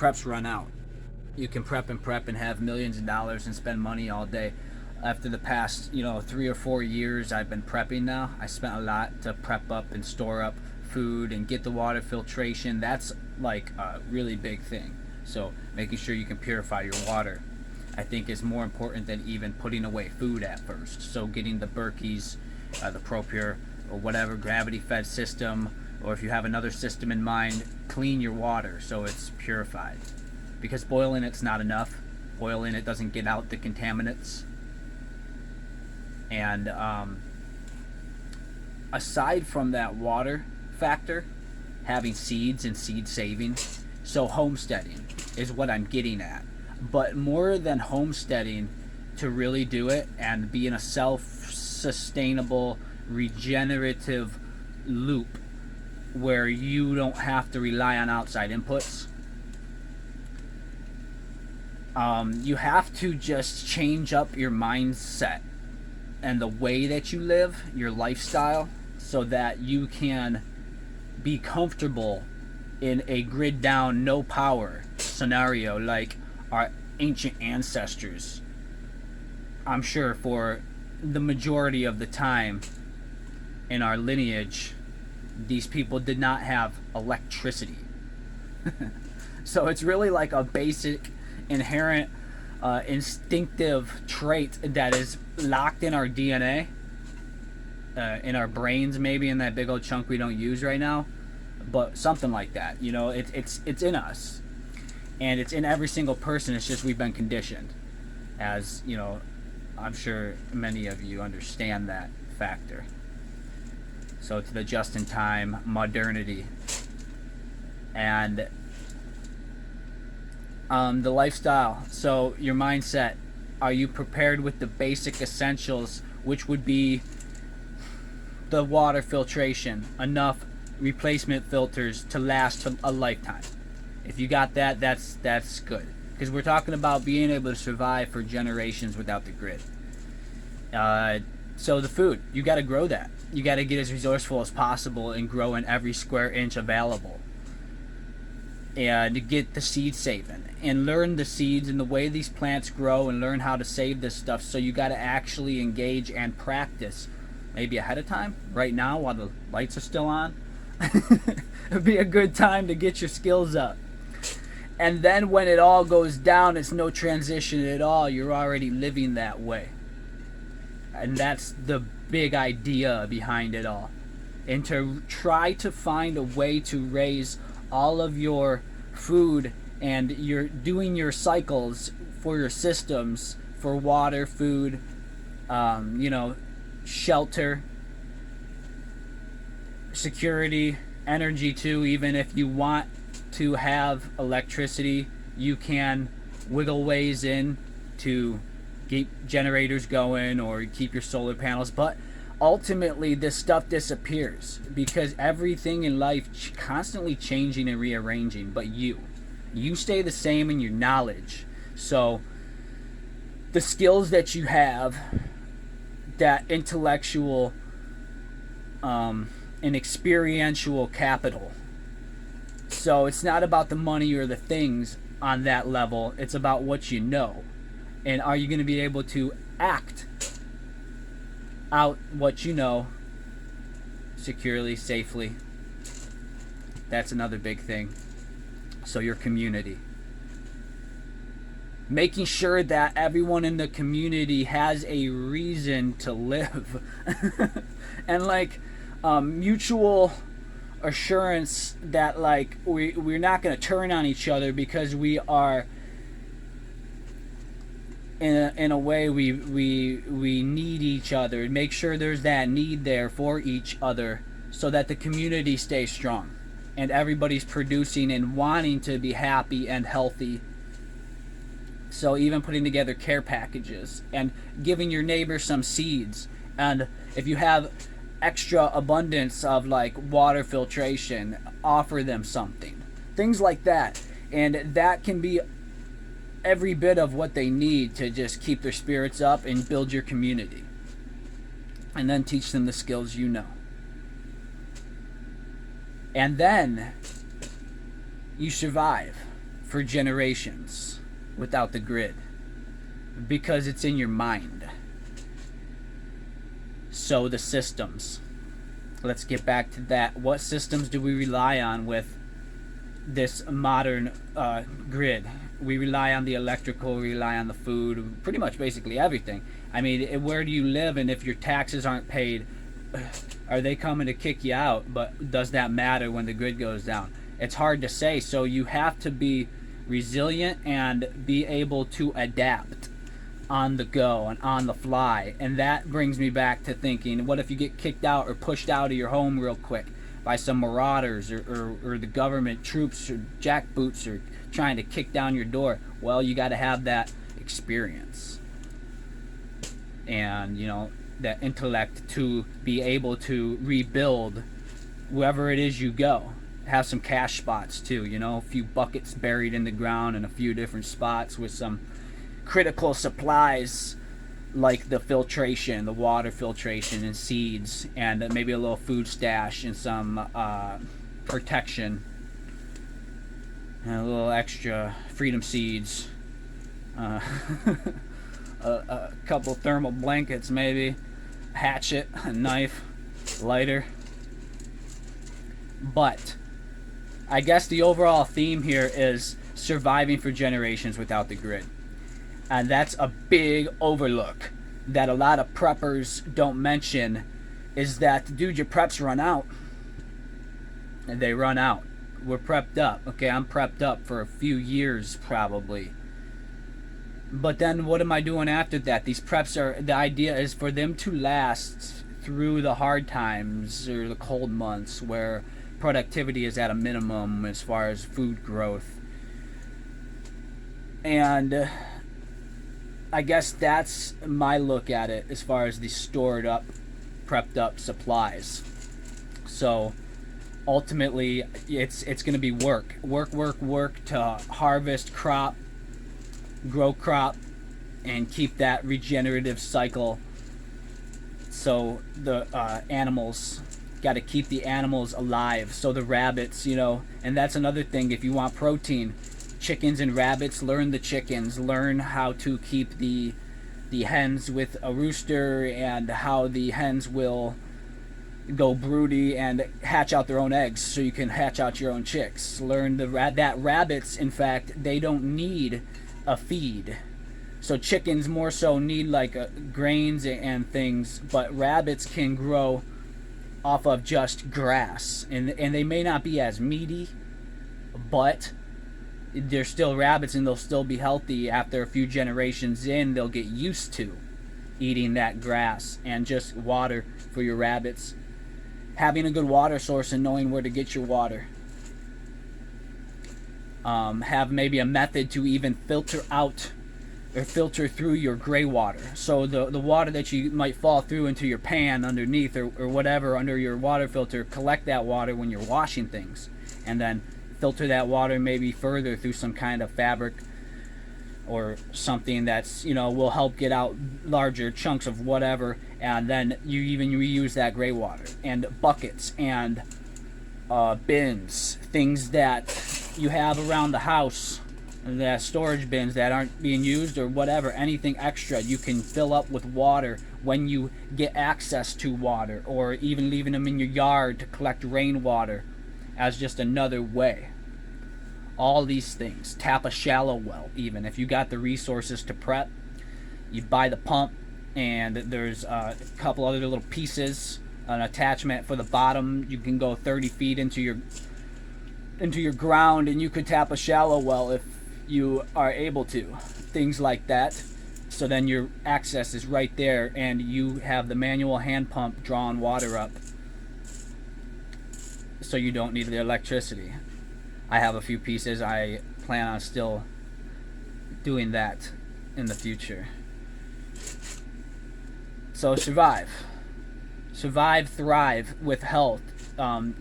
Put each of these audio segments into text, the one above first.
preps run out. You can prep and have millions of dollars and spend money all day. After the past, 3 or 4 years I've been prepping now, I spent a lot to prep up and store up food and get the water filtration. That's like a really big thing. So making sure you can purify your water, I think, is more important than even putting away food at first. So getting the Berkeys, the ProPure, or whatever gravity-fed system, or if you have another system in mind, clean your water so it's purified. Because boiling it's not enough. Boiling it doesn't get out the contaminants. And aside from that water factor, having seeds and seed saving, so homesteading is what I'm getting at. But more than homesteading, to really do it and be in a self-sustainable, regenerative loop where you don't have to rely on outside inputs, you have to just change up your mindset and the way that you live, your lifestyle, so that you can be comfortable in a grid down, no power scenario like our ancient ancestors. I'm sure for the majority of the time in our lineage, these people did not have electricity. So it's really like a basic, inherent, instinctive trait that is locked in our DNA, in our brains, maybe in that big old chunk we don't use right now, but something like that. It's in us, and it's in every single person. It's just we've been conditioned, as I'm sure many of you understand that factor. So it's the just-in-time modernity, and the lifestyle. So your mindset. Are you prepared with the basic essentials, which would be the water filtration, enough replacement filters to last a lifetime? If you got that, that's good. Because we're talking about being able to survive for generations without the grid. So the food, you got to grow that. You got to get as resourceful as possible and grow in every square inch available. And get the seed saving and learn the seeds and the way these plants grow and learn how to save this stuff. So you got to actually engage and practice, maybe ahead of time, right now while the lights are still on. It'd be a good time to get your skills up. And then when it all goes down, it's no transition at all. You're already living that way. And that's the big idea behind it all. And to try to find a way to raise all of your food, and you're doing your cycles for your systems for water, food, shelter, security, energy too. Even if you want to have electricity, you can wiggle ways in to keep generators going or keep your solar panels. But ultimately this stuff disappears because everything in life constantly changing and rearranging, but you stay the same in your knowledge. So the skills that you have, that intellectual and experiential capital. So it's not about the money or the things on that level, it's about what you know. And are you going to be able to act out what you know securely, safely? That's another big thing. So your community, making sure that everyone in the community has a reason to live and mutual assurance that we're not going to turn on each other because we are in a way we need each other. Make sure there's that need there for each other so that the community stays strong and everybody's producing and wanting to be happy and healthy. So even putting together care packages and giving your neighbor some seeds, and if you have extra abundance of water filtration, offer them something, things like that. And that can be every bit of what they need to just keep their spirits up and build your community, and then teach them the skills you know. And then you survive for generations without the grid because it's in your mind. So the systems. Let's get back to that. What systems do we rely on with this modern grid? We rely on the electrical, we rely on the food, pretty much basically everything. I mean, where do you live, and if your taxes aren't paid, are they coming to kick you out? But does that matter when the grid goes down? It's hard to say. So you have to be resilient and be able to adapt on the go and on the fly. And that brings me back to thinking, what if you get kicked out or pushed out of your home real quick by some marauders or the government troops or jackboots are trying to kick down your door? Well, you got to have that experience and, you know, that intellect to be able to rebuild wherever it is you go. Have some cash spots too, you know, a few buckets buried in the ground in a few different spots with some critical supplies like the filtration, the water filtration and seeds, and maybe a little food stash and some protection and a little extra freedom seeds, a couple thermal blankets, maybe a hatchet, a knife, lighter. But I guess the overall theme here is surviving for generations without the grid. And that's a big overlook that a lot of preppers don't mention, is that, dude, your preps run out. And they run out. We're prepped up. Okay, I'm prepped up for a few years probably. But then what am I doing after that? These preps are, the idea is for them to last through the hard times or the cold months where productivity is at a minimum as far as food growth. And I guess that's my look at it as far as the stored up, prepped up supplies. So ultimately it's going to be work to harvest crop, grow crop, and keep that regenerative cycle. So the animals, got to keep the animals alive. So the rabbits, you know, and that's another thing. If you want protein, chickens and rabbits, learn the chickens, learn how to keep the hens with a rooster and how the hens will go broody and hatch out their own eggs so you can hatch out your own chicks. Learn that rabbits, in fact, they don't need a feed. So chickens more so need like grains and things, but rabbits can grow off of just grass, and they may not be as meaty, but they're still rabbits and they'll still be healthy. After a few generations in, they'll get used to eating that grass. And just water for your rabbits, having a good water source and knowing where to get your water. Have maybe a method to even filter out or filter through your gray water. So the water that you might fall through into your pan underneath or whatever under your water filter, collect that water when you're washing things, and then filter that water maybe further through some kind of fabric or something that's, you know, will help get out larger chunks of whatever, and then you even reuse that gray water. And buckets and bins, things that you have around the house, that storage bins that aren't being used or whatever, anything extra you can fill up with water when you get access to water, or even leaving them in your yard to collect rainwater as just another way. All these things. Tap a shallow well, even if you got the resources to prep. You buy the pump, and there's a couple other little pieces, an attachment for the bottom. You can go 30 feet into your ground, and you could tap a shallow well if you are able to. Things like that. So then your access is right there, and you have the manual hand pump drawing water up, so you don't need the electricity. I have a few pieces. I plan on still doing that in the future. So survive, thrive with health,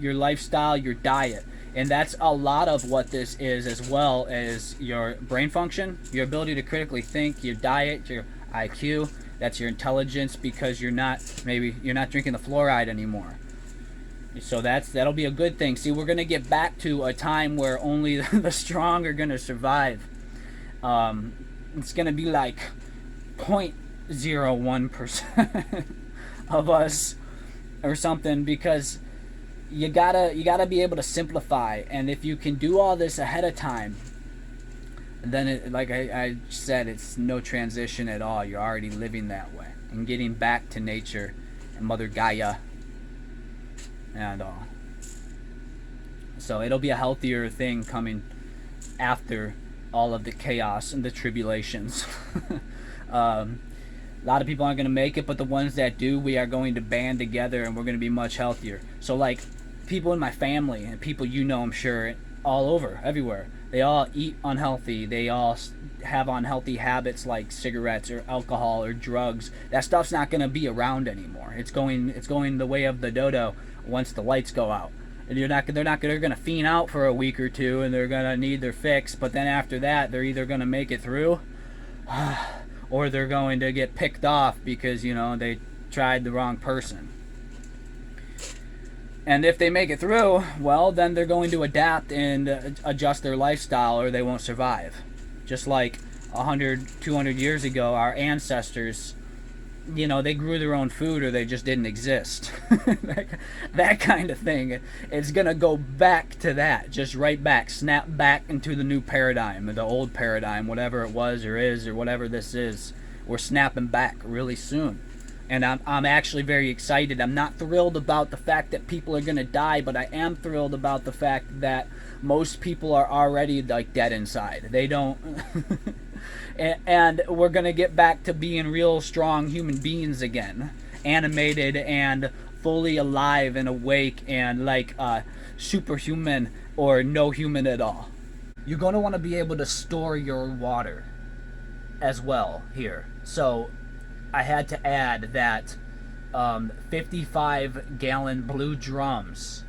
your lifestyle, your diet. And that's a lot of what this is, as well as your brain function, your ability to critically think, your diet, your IQ. That's your intelligence, because you're not drinking the fluoride anymore. So that'll be a good thing. See, we're gonna get back to a time where only the strong are gonna survive. It's gonna be like 0.01% of us or something, because you gotta be able to simplify. And if you can do all this ahead of time, then like I said, it's no transition at all. You're already living that way and getting back to nature and Mother Gaia and all. So it'll be a healthier thing coming after all of the chaos and the tribulations. A lot of people aren't going to make it, but the ones that do, we are going to band together and we're going to be much healthier. So like people in my family and people I'm sure, all over, everywhere, they all eat unhealthy. They all have unhealthy habits like cigarettes or alcohol or drugs. That stuff's not going to be around anymore. It's going the way of the dodo once the lights go out. And they're going to fiend out for a week or two, and they're going to need their fix. But then after that, they're either going to make it through, or they're going to get picked off because they tried the wrong person. And if they make it through, well, then they're going to adapt and adjust their lifestyle, or they won't survive. Just like 100, 200 years ago, our ancestors, they grew their own food, or they just didn't exist. that kind of thing. It's going to go back to that. Just right back. Snap back into the new paradigm, the old paradigm, whatever it was or is, or whatever this is. We're snapping back really soon. And I'm actually very excited. I'm not thrilled about the fact that people are going to die, but I am thrilled about the fact that most people are already like dead inside. They don't... and we're going to get back to being real strong human beings again. Animated and fully alive and awake and like superhuman or no human at all. You're going to want to be able to store your water as well here. So I had to add that 55-gallon blue drums.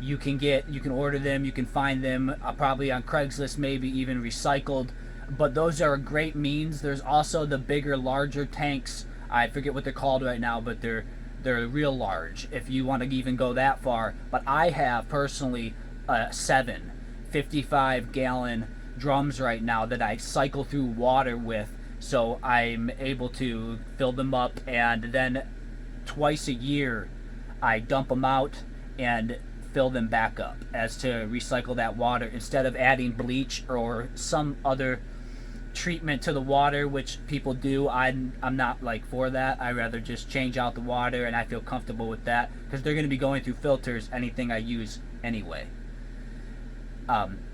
You can order them, you can find them probably on Craigslist, maybe even recycled. But those are a great means. There's also the bigger, larger tanks. I forget what they're called right now, but they're real large if you want to even go that far. But I have personally 7 55-gallon drums right now that I cycle through water with. So I'm able to fill them up, and then twice a year I dump them out and fill them back up as to recycle that water instead of adding bleach or some other treatment to the water, which people do. I'm not like for that. I rather just change out the water, and I feel comfortable with that because they're going to be going through filters anything I use anyway.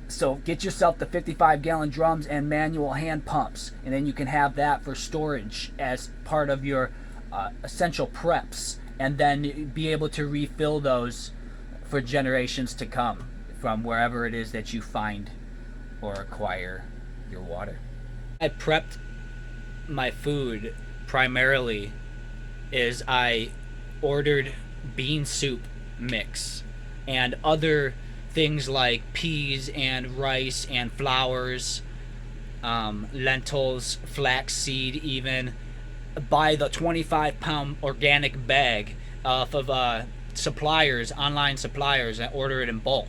So get yourself the 55-gallon drums and manual hand pumps, and then you can have that for storage as part of your essential preps, and then be able to refill those for generations to come from wherever it is that you find or acquire your water. I prepped my food primarily is I ordered bean soup mix and other things like peas and rice and flours, lentils, flaxseed even, buy the 25-pound organic bag off of suppliers, online suppliers, and order it in bulk.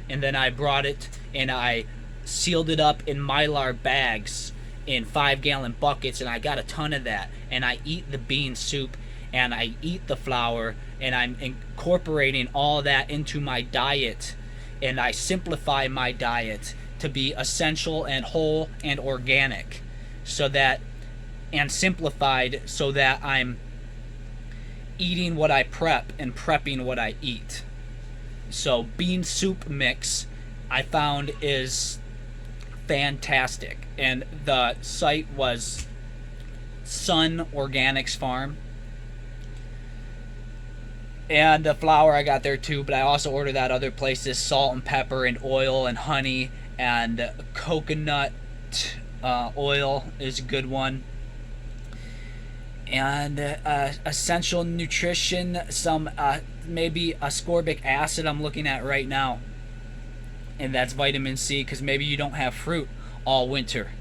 And then I brought it and I sealed it up in Mylar bags in 5-gallon buckets, and I got a ton of that. And I eat the bean soup and I eat the flour, and I'm incorporating all that into my diet, and I simplify my diet to be essential and whole and organic, so that, and simplified so that I'm eating what I prep and prepping what I eat. So bean soup mix I found is fantastic, and the site was Sun Organics Farm, and the flour I got there too, but I also ordered that other places, salt and pepper and oil and honey, and coconut oil is a good one, and essential nutrition, some maybe ascorbic acid I'm looking at right now, and that's vitamin C, because maybe you don't have fruit all winter